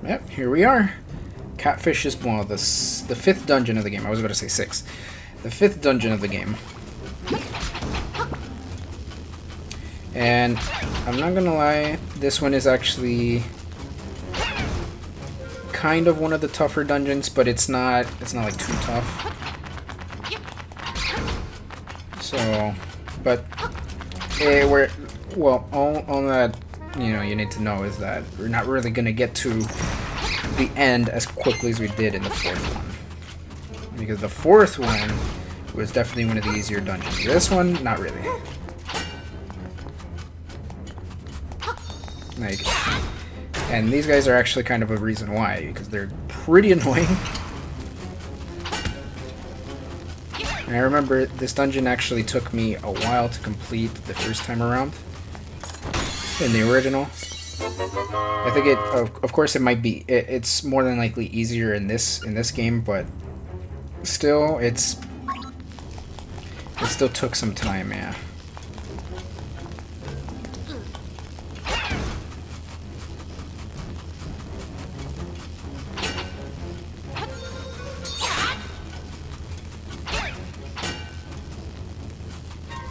Yep, here we are. Catfish is, well, the 5th dungeon of the game. I was about to say 6. The 5th dungeon of the game. And I'm not gonna lie, this one is actually kind of one of the tougher dungeons, but it's not like too tough. So, but all that you need to know is that we're not really gonna get to the end as quickly as we did in the 4th one, because the 4th one was definitely one of the easier dungeons. This one, not really. Like, and these guys are actually kind of a reason why, because they're pretty annoying. And I remember this dungeon actually took me a while to complete the first time around in the original. I think of course it might be, it's more than likely easier in this game, but still it still took some time, yeah.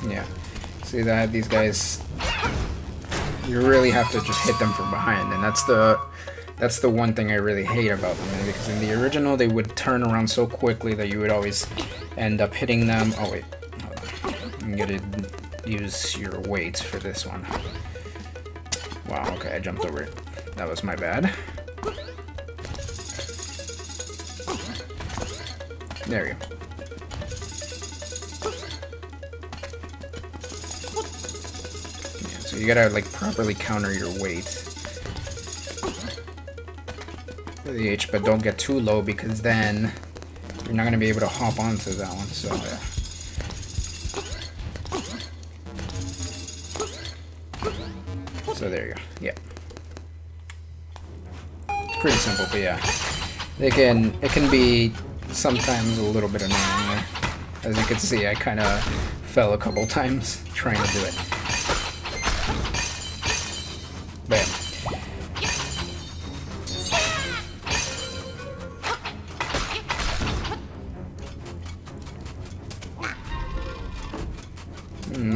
Yeah, see that these guys, you really have to just hit them from behind, and that's the one thing I really hate about them, because in the original they would turn around so quickly that you would always end up hitting them. Oh wait, hold on. I'm gonna use your weight for this one. Wow, okay, I jumped over it. That was my bad. There you go. So you gotta like properly counter your weight for the H, but don't get too low, because then you're not gonna be able to hop onto that one. So yeah. So there you go. Yeah. It's pretty simple, but yeah, it can be sometimes a little bit annoying. As you can see, I kind of fell a couple times trying to do it. Bam.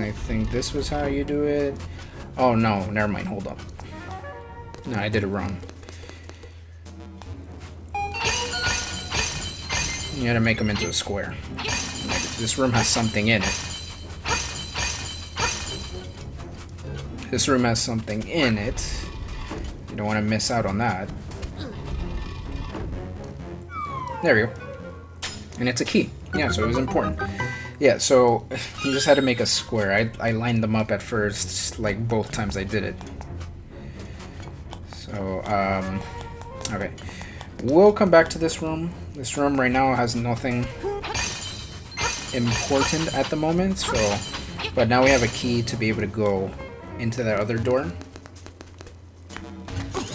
I think this was how you do it. Oh no, never mind, hold up. No, I did it wrong. You gotta make them into a square. Like, this room has something in it. This room has something in it. You don't want to miss out on that. There we go. And it's a key. Yeah, so it was important. Yeah, so you just had to make a square. I lined them up at first, like both times I did it. So, okay. We'll come back to this room. This room right now has nothing important at the moment, so, but now we have a key to be able to go into that other door.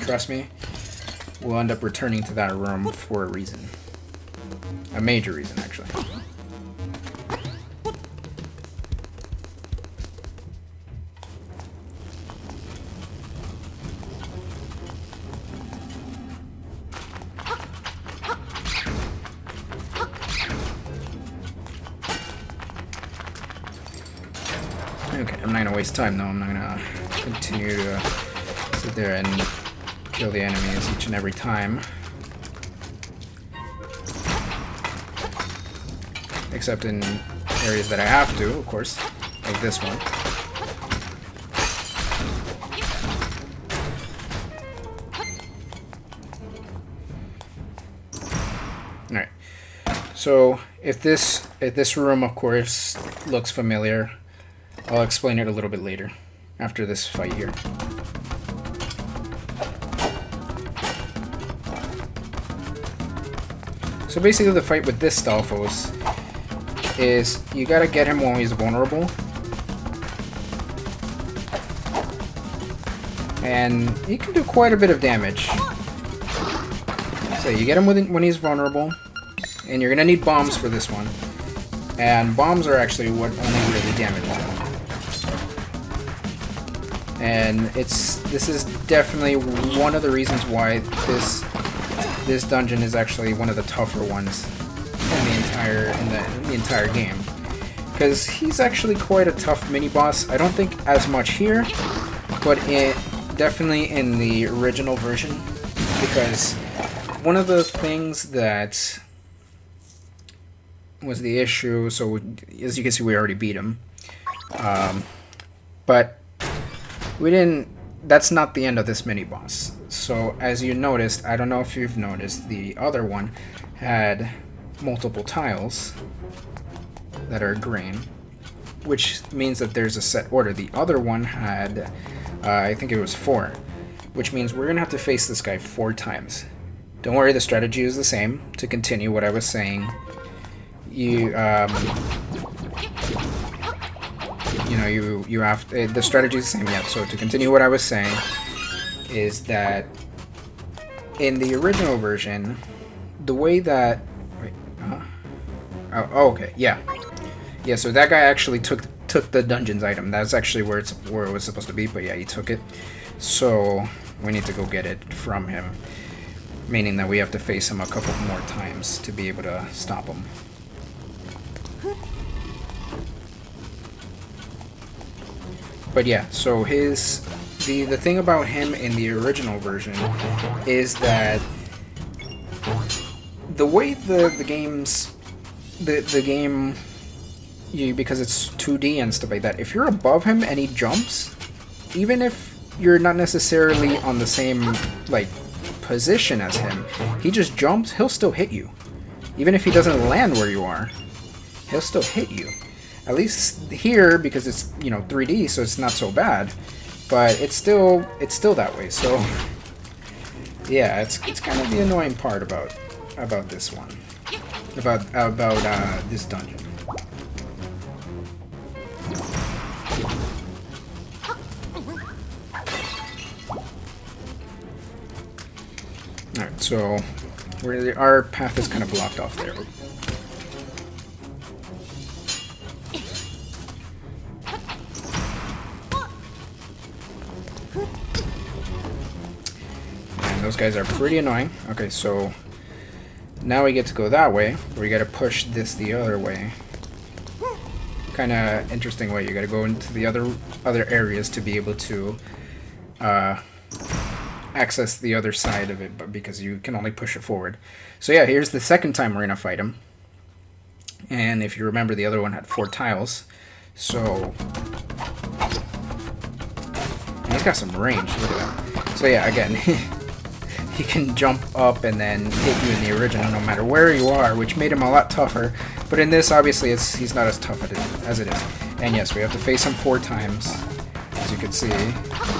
Trust me, we'll end up returning to that room for a reason. A major reason, actually. Okay, I'm not gonna waste time though. I'm not gonna continue to sit there and kill the enemies each and every time. Except in areas that I have to, of course, like this one. Alright. So if this room, of course, looks familiar, I'll explain it a little bit later, after this fight here. So basically the fight with this Stalfos is you gotta get him when he's vulnerable. And he can do quite a bit of damage. So you get him when he's vulnerable, and you're gonna need bombs for this one. And bombs are actually what only really damage him. And this is definitely one of the reasons why this this dungeon is actually one of the tougher ones in the entire game, because he's actually quite a tough mini boss. I don't think as much here, but definitely in the original version, because one of the things that was the issue, so as you can see, we already beat him, but we didn't. That's not the end of this mini boss. So as you noticed, I don't know if you've noticed, the other one had multiple tiles that are green, which means that there's a set order. The other one had, I think it was 4, which means we're gonna have to face this guy 4 times. Don't worry, the strategy is the same. To continue what I was saying, you have the strategy is the same. Yeah. So to continue what I was saying is that in the original version, the way that okay, yeah. So that guy actually took the dungeon's item. That's actually where it was supposed to be, but yeah, he took it. So we need to go get it from him, meaning that we have to face him a couple more times to be able to stop him. But yeah, so the thing about him in the original version is that the way the game, because it's 2D and stuff like that, if you're above him and he jumps, even if you're not necessarily on the same like position as him, he just jumps, he'll still hit you. Even if he doesn't land where you are, he'll still hit you. At least here, because it's 3D, so it's not so bad, but it's still that way. So yeah, it's kind of the annoying part about this one, about this dungeon. All right, so our path is kind of blocked off there. Those guys are pretty annoying. Okay, so now we get to go that way. We got to push this the other way. Kind of interesting way. You got to go into the other areas to be able to access the other side of it, but because you can only push it forward. So yeah, here's the second time we're gonna fight him. And if you remember, the other one had 4 tiles. So he's got some range. Look at that. So yeah, again. He can jump up and then hit you in the original no matter where you are, which made him a lot tougher. But in this, obviously, he's not as tough as it is. And yes, we have to face him 4 times. As you can see,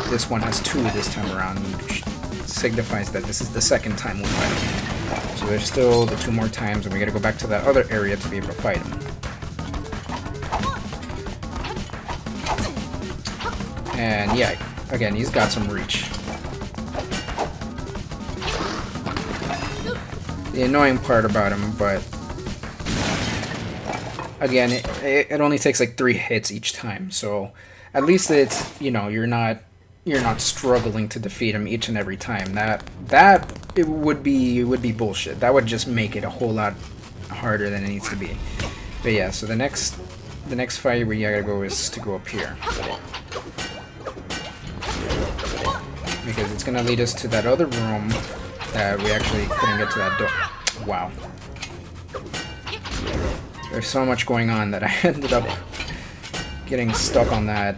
this one has 2 this time around, which signifies that this is the second time we'll fight him. So there's still the 2 more times, and we gotta go back to that other area to be able to fight him. And yeah, again, he's got some reach. The annoying part about him, but again, it only takes like 3 hits each time, so at least it's, you're not struggling to defeat him each and every time. That it would be bullshit. That would just make it a whole lot harder than it needs to be. But yeah, so the next fight we gotta go is to go up here, because it's gonna lead us to that other room that we actually couldn't get to that door. Wow. There's so much going on that I ended up getting stuck on that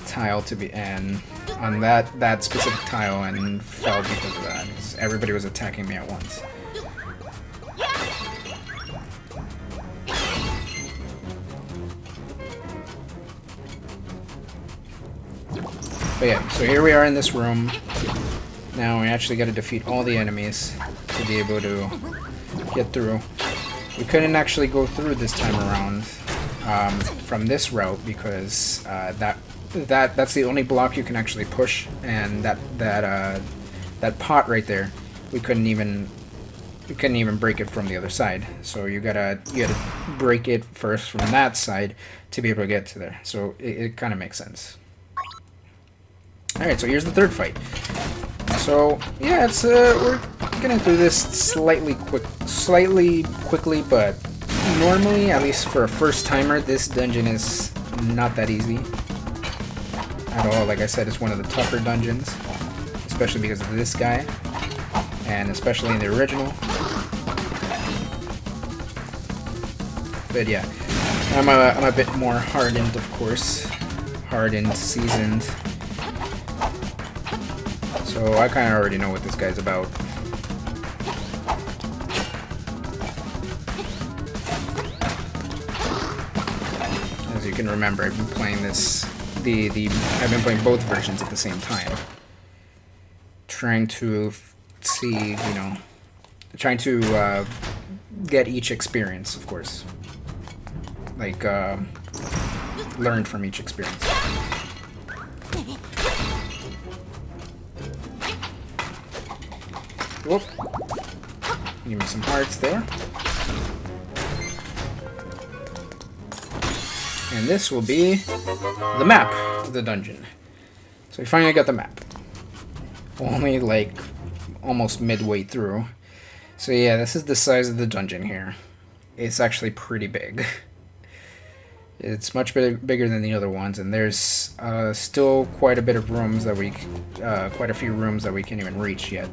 tile and on that specific tile, and fell because of that. Because everybody was attacking me at once. But yeah, so here we are in this room. Now we actually got to defeat all the enemies to be able to get through. We couldn't actually go through this time around from this route because that's the only block you can actually push, and that pot right there, we couldn't even break it from the other side. So you gotta break it first from that side to be able to get to there. So it kind of makes sense. All right, so here's the third fight. So yeah, we're gonna do this slightly quickly, but normally, at least for a first timer, this dungeon is not that easy at all. Like I said, it's one of the tougher dungeons, especially because of this guy, and especially in the original. But yeah, I'm a bit more hardened, of course, hardened, seasoned. So I kind of already know what this guy's about. As you can remember, I've been playing this, I've been playing both versions at the same time. Trying to see, you know, trying to get each experience, of course. Like, learn from each experience. Whoop. Give me some hearts there. And this will be the map of the dungeon. So we finally got the map. Only like almost midway through. So yeah, this is the size of the dungeon here. It's actually pretty big. It's much bigger than the other ones, and there's still quite a bit of rooms that quite a few rooms that we can't even reach yet.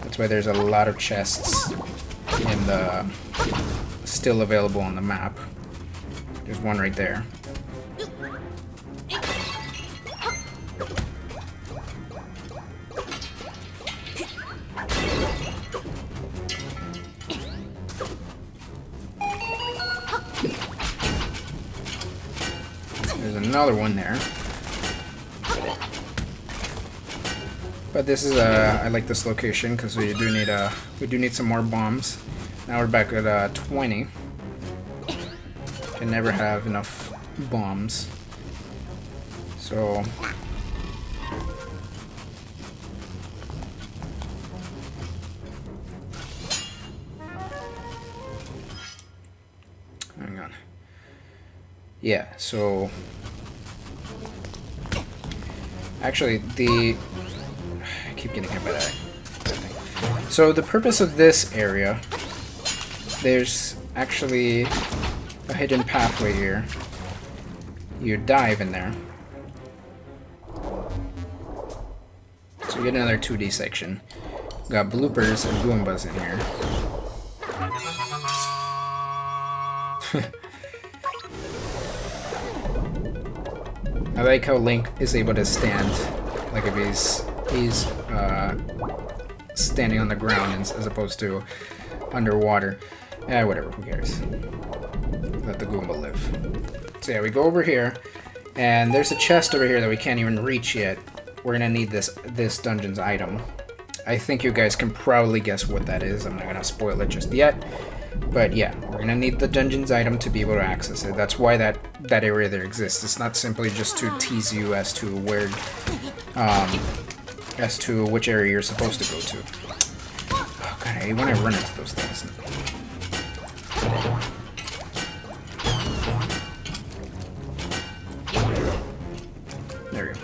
That's why there's a lot of chests in the still available on the map. There's one right there. There's another one there. But this is I like this location because we do need some more bombs. Now we're back at 20. Can never have enough bombs. So hang on. Yeah, so actually I keep getting hit by that thing. So the purpose of this area, there's actually a hidden pathway here. You dive in there. So you get another 2D section. Got bloopers and Goombas in here. I like how Link is able to stand, like if he's standing on the ground as opposed to underwater. Whatever, who cares? Let the Goomba live. So yeah, we go over here, and there's a chest over here that we can't even reach yet. We're gonna need this dungeon's item. I think you guys can probably guess what that is. I'm not gonna spoil it just yet. But yeah, we're gonna need the dungeon's item to be able to access it. That's why that area there exists. It's not simply just to tease you as to where, as to which area you're supposed to go to. Oh god, I hate when I run into those things. There we go.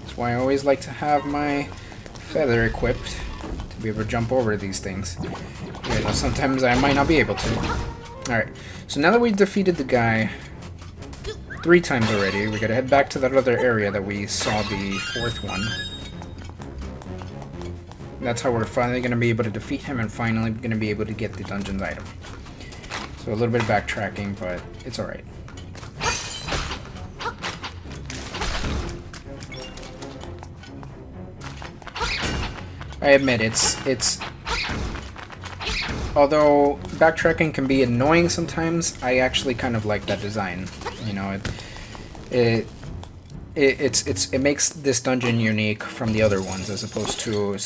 That's why I always like to have my feather equipped. Be able to jump over these things. Even though sometimes I might not be able to. Alright, so now that we've defeated the guy 3 times already, we gotta head back to that other area that we saw the 4th one. That's how we're finally gonna be able to defeat him and finally gonna be able to get the dungeon's item. So a little bit of backtracking, but it's alright. I admit it's although backtracking can be annoying sometimes, I actually kind of like that design. You know, it makes this dungeon unique from the other ones as opposed to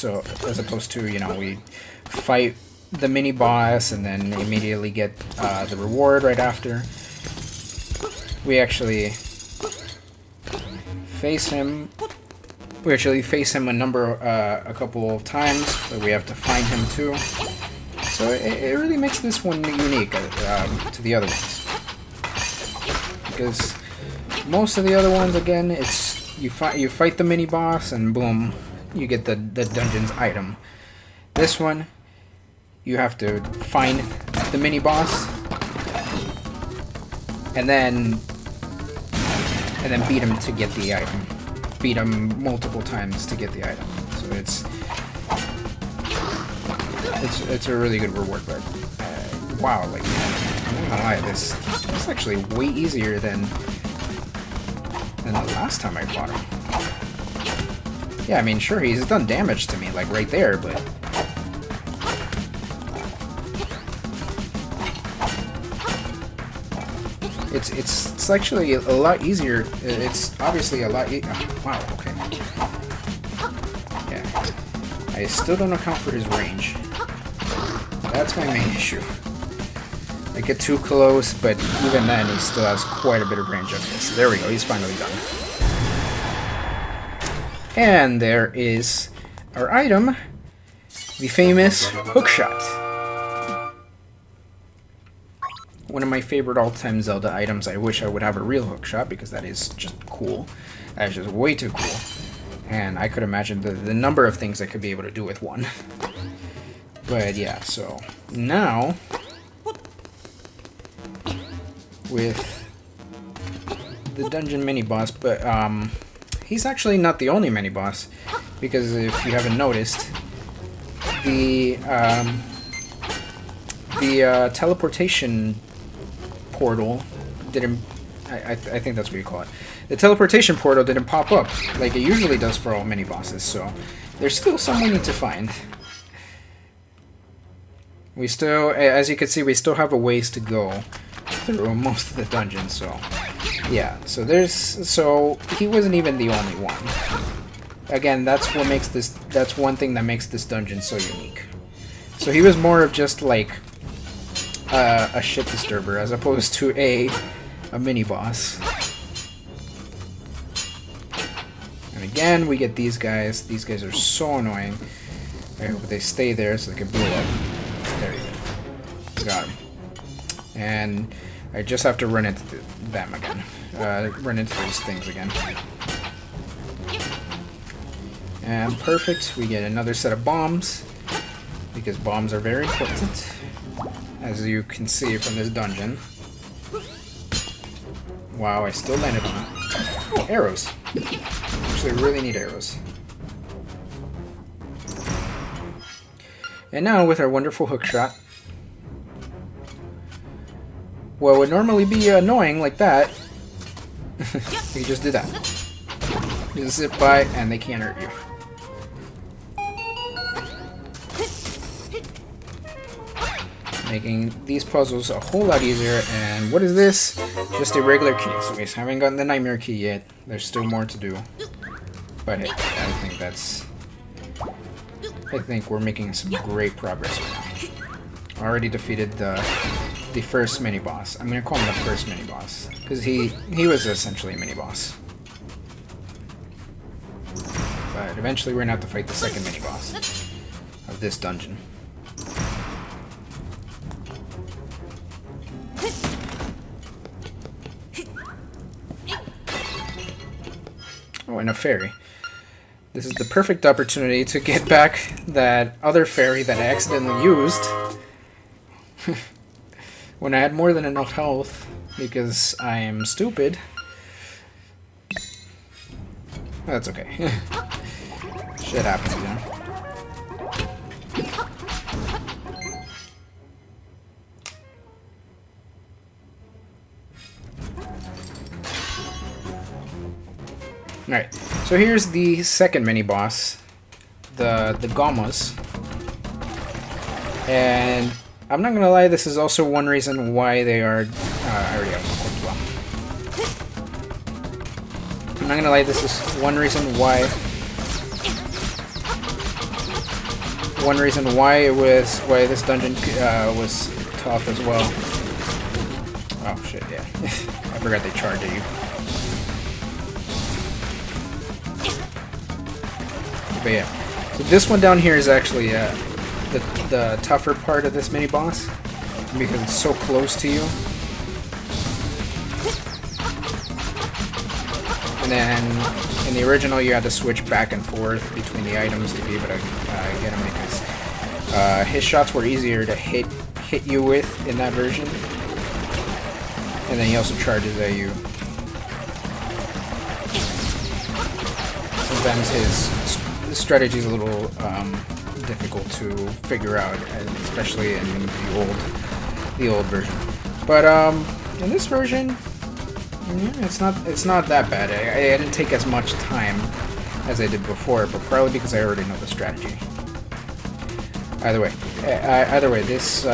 you know, we fight the mini boss and then immediately get the reward right after. We actually face him. We actually face him a couple of times, but we have to find him too. So it really makes this one unique to the other ones. Because most of the other ones, again, it's you fight the mini boss, and boom, you get the dungeon's item. This one, you have to find the mini boss, and then beat him to get the item. Beat him multiple times to get the item. So it's a really good reward. But wow, like, I'm not gonna lie, this is actually way easier than the last time I fought him. Yeah, I mean, sure, he's done damage to me, like right there, but it's actually a lot easier. It's obviously a lot. Wow. Okay. Yeah. I still don't account for his range. That's my main issue. I get too close, but even then, he still has quite a bit of range of this. There we go. He's finally done. And there is our item, the famous hookshot. One of my favorite all-time Zelda items. I wish I would have a real hookshot because that is just cool. That is just way too cool. And I could imagine the number of things I could be able to do with one. But yeah, so now with the dungeon mini-boss, but he's actually not the only mini-boss, because if you haven't noticed, the teleportation portal didn't, I think that's what you call it. The teleportation portal didn't pop up like it usually does for all mini-bosses, so there's still some we need to find. We still, as you can see, we still have a ways to go through most of the dungeons, so yeah, so he wasn't even the only one. Again, that's one thing that makes this dungeon so unique. So he was more of just like a shit disturber as opposed to a mini boss. And again, we get these guys. These guys are so annoying. I hope they stay there so they can blow up. There you go. Got him. And I just have to run into them again. Run into these things again. And perfect. We get another set of bombs, because bombs are very important, as you can see from this dungeon. Wow, I still landed on it. Oh, arrows. Actually, I really need arrows. And now with our wonderful hookshot. What would normally be annoying like that, you just do that. You just zip by and they can't hurt you. Making these puzzles a whole lot easier. And what is this? Just a regular key. So we haven't gotten the nightmare key yet. There's still more to do. But hey, I think we're making some great progress right now. Already defeated the first mini boss. I'm gonna call him the first mini boss because he was essentially a mini boss. But eventually we're gonna have to fight the second mini boss of this dungeon. Oh, and a fairy. This is the perfect opportunity to get back that other fairy that I accidentally used when I had more than enough health, because I am stupid. That's okay. Shit happens, you know. Alright, so here's the second mini-boss, the Gammas. And I'm not gonna lie, this is also one reason why they are... I already have one. I'm not gonna lie, this is one reason why this dungeon was tough as well. Oh shit, yeah. I forgot they charge at you. But yeah, so this one down here is actually the tougher part of this mini boss because it's so close to you. And then in the original, you had to switch back and forth between the items to be able to get them, because his shots were easier to hit you with in that version. And then he also charges at you. Sometimes his strategy is a little difficult to figure out, especially in the old version. But in this version, it's not that bad. I didn't take as much time as I did before, but probably because I already know the strategy. Either way, this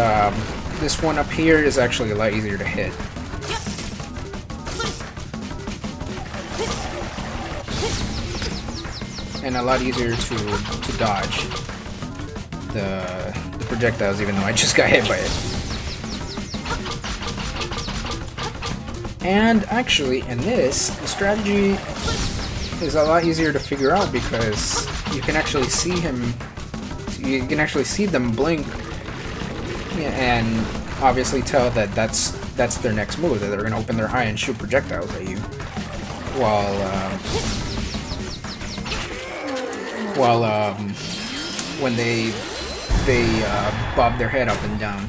one up here is actually a lot easier to hit. And a lot easier to dodge the projectiles, even though I just got hit by it. And actually, in this, the strategy is a lot easier to figure out because you can actually see him. You can actually see them blink, and obviously tell that that's their next move. That they're going to open their eye and shoot projectiles at you, while when they bob their head up and down,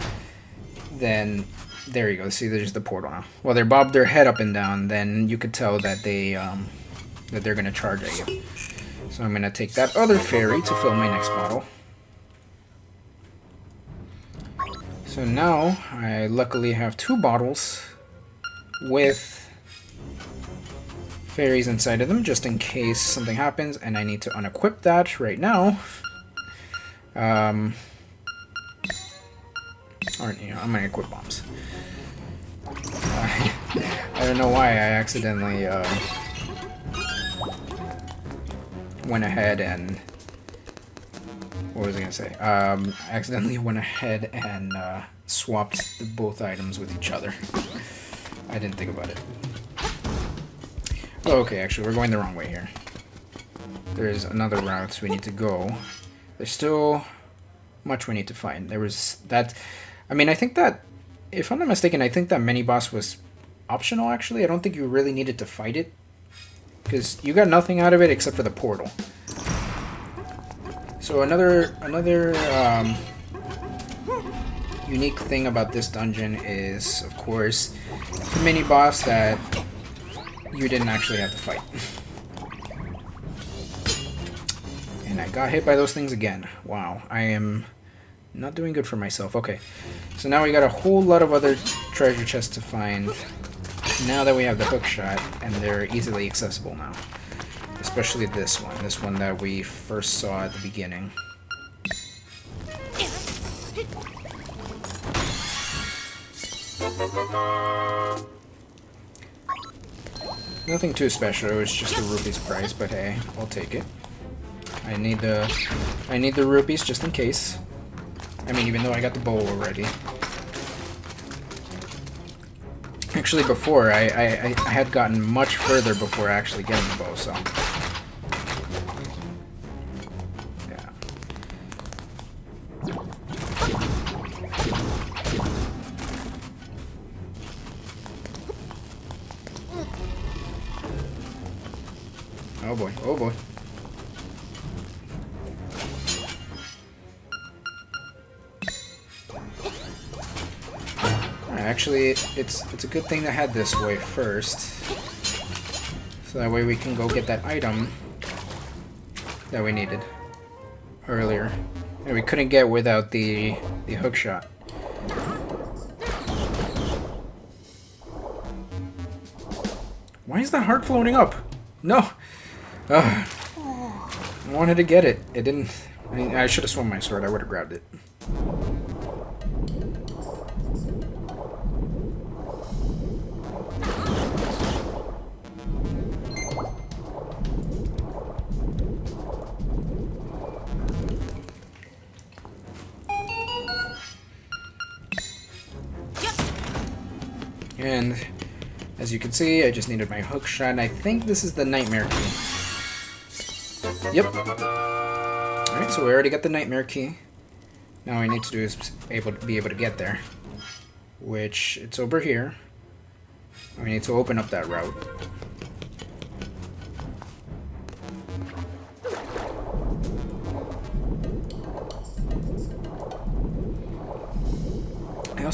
then there you go. See, there's the portal now. While they bob their head up and down, then you could tell that they're going to charge at you. So I'm going to take that other fairy to fill my next bottle. So now I luckily have 2 bottles with fairies inside of them, just in case something happens and I need to unequip that right now. Or, I'm gonna equip bombs. I don't know why I accidentally went ahead and... What was I gonna say? Accidentally went ahead and swapped both items with each other. I didn't think about it. Oh, okay, actually, we're going the wrong way here. There's another route we need to go. There's still much we need to find. There was that... I mean, I think that... If I'm not mistaken, I think that mini-boss was optional, actually. I don't think you really needed to fight it. Because you got nothing out of it except for the portal. So another unique thing about this dungeon is, of course, the mini-boss that you didn't actually have to fight. And I got hit by those things again. Wow, I am not doing good for myself. Okay, so now we got a whole lot of other treasure chests to find. Now that we have the hook shot, and they're easily accessible now. Especially this one that we first saw at the beginning. Nothing too special, it was just a rupees price, but hey, I'll take it. I need the rupees just in case. I mean, even though I got the bow already. Actually, before, I had gotten much further before actually getting the bow, so... Yeah. Oh boy, oh boy. Actually, it's a good thing I had this way first, so that way we can go get that item that we needed earlier, and we couldn't get without the hook shot. Why is that heart floating up? No! I wanted to get it. It didn't... I mean, I should have swung my sword. I would have grabbed it. And as you can see, I just needed my hook shot, and I think this is the nightmare key. Yep. Alright, so we already got the nightmare key. Now all I need to do is be able to get there. Which, it's over here. We need to open up that route.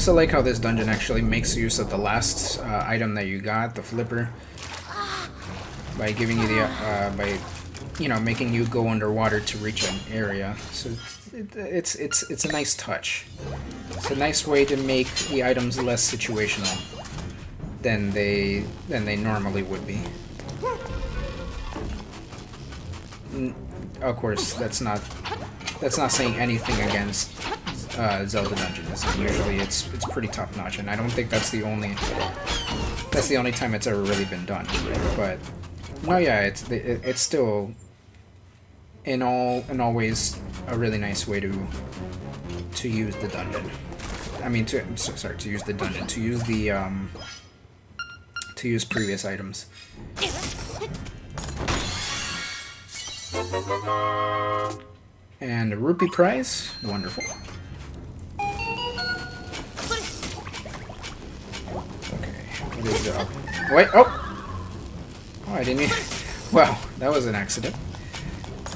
also like how this dungeon actually makes use of the last item that you got, the flipper, by giving you the making you go underwater to reach an area. So it's a nice touch. It's a nice way to make the items less situational than they normally would be. Of course, that's not saying anything against Zelda dungeons. Usually, it's pretty top notch, and I don't think that's the only time it's ever really been done. But no, yeah, it's still in all ways a really nice way to use the dungeon. I mean, to use the dungeon, to use previous items. And a rupee prize, wonderful. Okay, what is it? Wait, oh, I didn't even. Wow, that was an accident.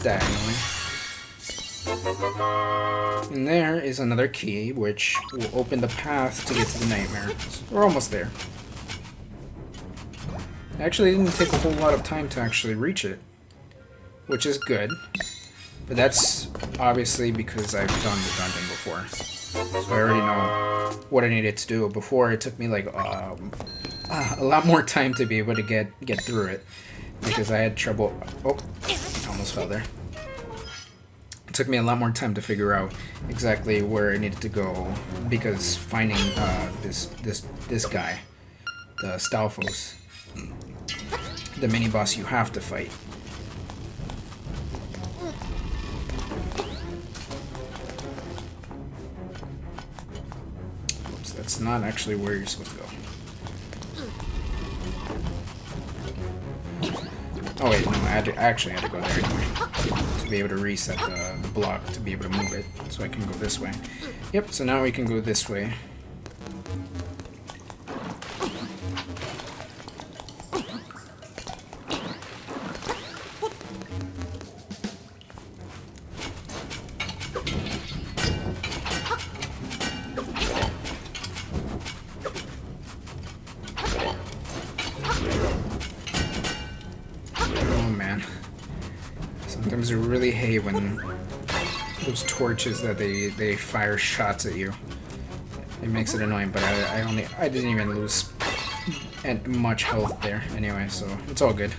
Diagonally. And there is another key, which will open the path to get to the nightmare. We're almost there. Actually, it didn't take a whole lot of time to actually reach it, which is good. But that's obviously because I've done the dungeon before. So I already know what I needed to do. Before, it took me like a lot more time to be able to get through it, because I had trouble. Oh, I almost fell there. It took me a lot more time to figure out exactly where I needed to go, because finding this guy, the Stalfos, the mini boss you have to fight. Oops, that's not actually where you're supposed to go. Oh wait, no, I actually had to go there anyway to be able to reset the block to be able to move it, so I can go this way. Yep, so now we can go this way. Sometimes I really hate when those torches that they fire shots at you. It makes it annoying, but I didn't even lose much health there anyway, so it's all good.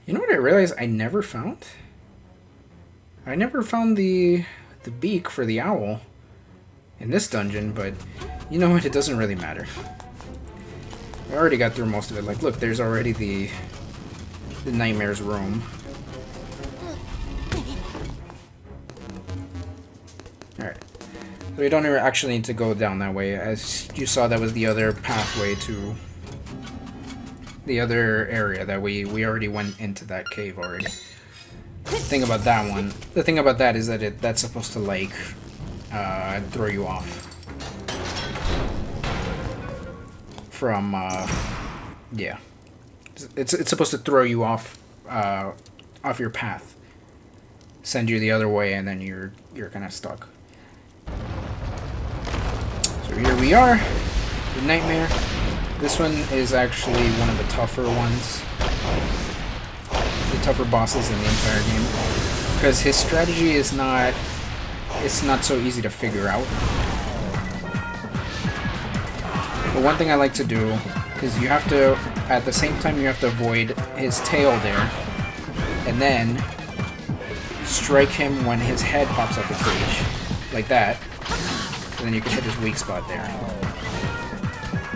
You know what I realized I never found? I never found the beak for the owl in this dungeon, but you know what, it doesn't really matter. I already got through most of it. Like, look, there's already the Nightmare's room. Alright. So we don't actually need to go down that way. As you saw, that was the other pathway to the other area that we already went into that cave already. The thing about that is that that's supposed to, like, throw you off from yeah, it's supposed to throw you off off your path, send you the other way, and then you're kind of stuck. So here we are, the Nightmare. This one is actually one of the tougher ones, the tougher bosses in the entire game, because his strategy is not so easy to figure out. But one thing I like to do is you have to, at the same time, you have to avoid his tail there, and then strike him when his head pops up the cage, like that, and then you can hit his weak spot there.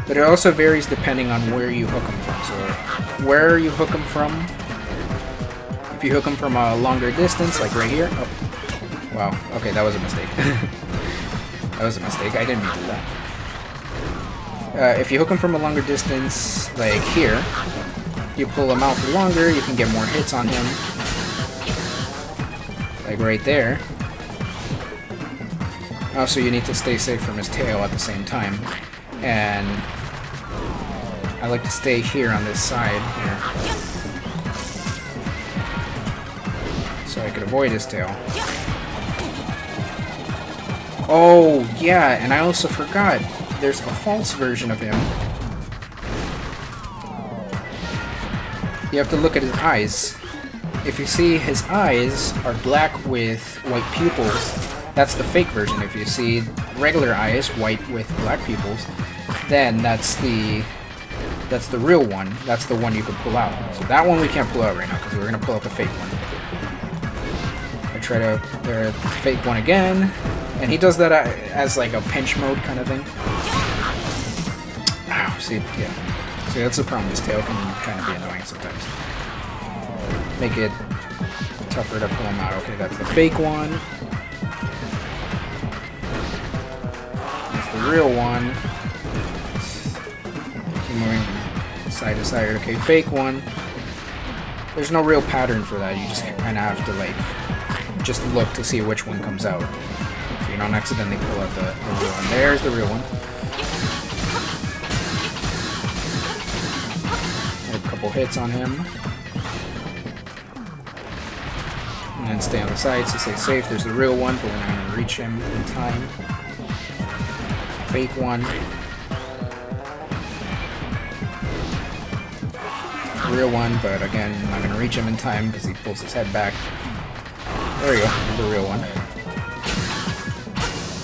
But it also varies depending on where you hook him from. So where you hook him from, if you hook him from a longer distance, like right here, oh, wow, okay, that was a mistake. That was a mistake, I didn't mean to do that. If you hook him from a longer distance, like here, you pull him out for longer, you can get more hits on him. Like right there. Also, you need to stay safe from his tail at the same time. And I like to stay here on this side here. so I could avoid his tail. Oh, yeah, and I also forgot. There's a false version of him. You have to look at his eyes. If you see his eyes are black with white pupils, that's the fake version. If you see regular eyes, white with black pupils, then that's the real one. That's the one you can pull out. So that one we can't pull out right now because we're gonna pull out the fake one. I try to the fake one again, and he does that as like a pinch mode kind of thing. Ow, see, yeah. See, that's the problem. His tail can kind of be annoying sometimes. Make it tougher to pull him out. Okay, that's the fake one. That's the real one. Keep moving side to side. Okay, fake one. There's no real pattern for that. You just kind of have to like just look to see which one comes out. So you don't accidentally pull out the real one. There's the real one. A couple hits on him. And then stay on the sides to stay safe. There's the real one, but we're not going to reach him in time. Fake one. Real one, but again, I'm not going to reach him in time because he pulls his head back. There we go, the real one.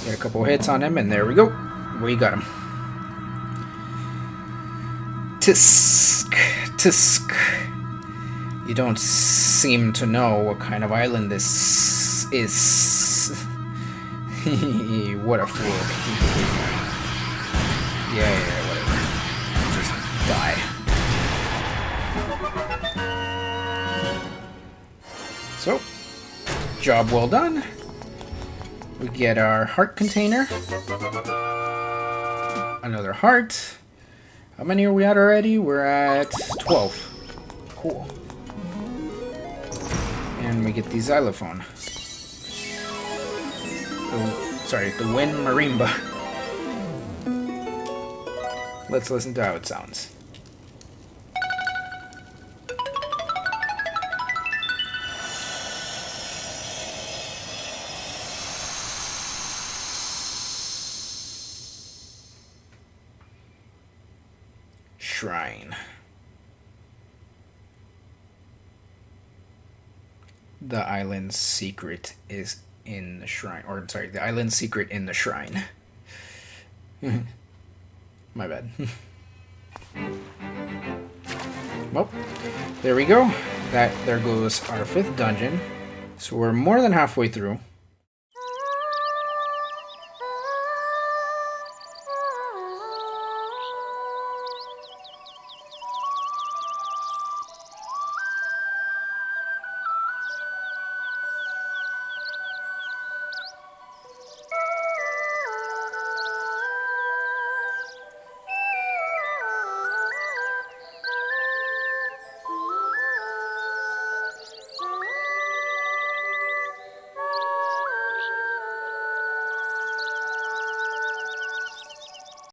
Get a couple hits on him, and there we go. We got him. Tisk, tisk. You don't seem to know what kind of island this is. What a fool. Yeah, whatever. Just die. So, job well done. We get our heart container. Another heart. How many are we at already? We're at 12. Cool. And we get the xylophone. The wind marimba. Let's listen to how it sounds. Shrine. The island's secret is in the shrine. Or, sorry, the island's secret in the shrine. My bad. Well, there we go. There goes our 5th dungeon. So we're more than halfway through.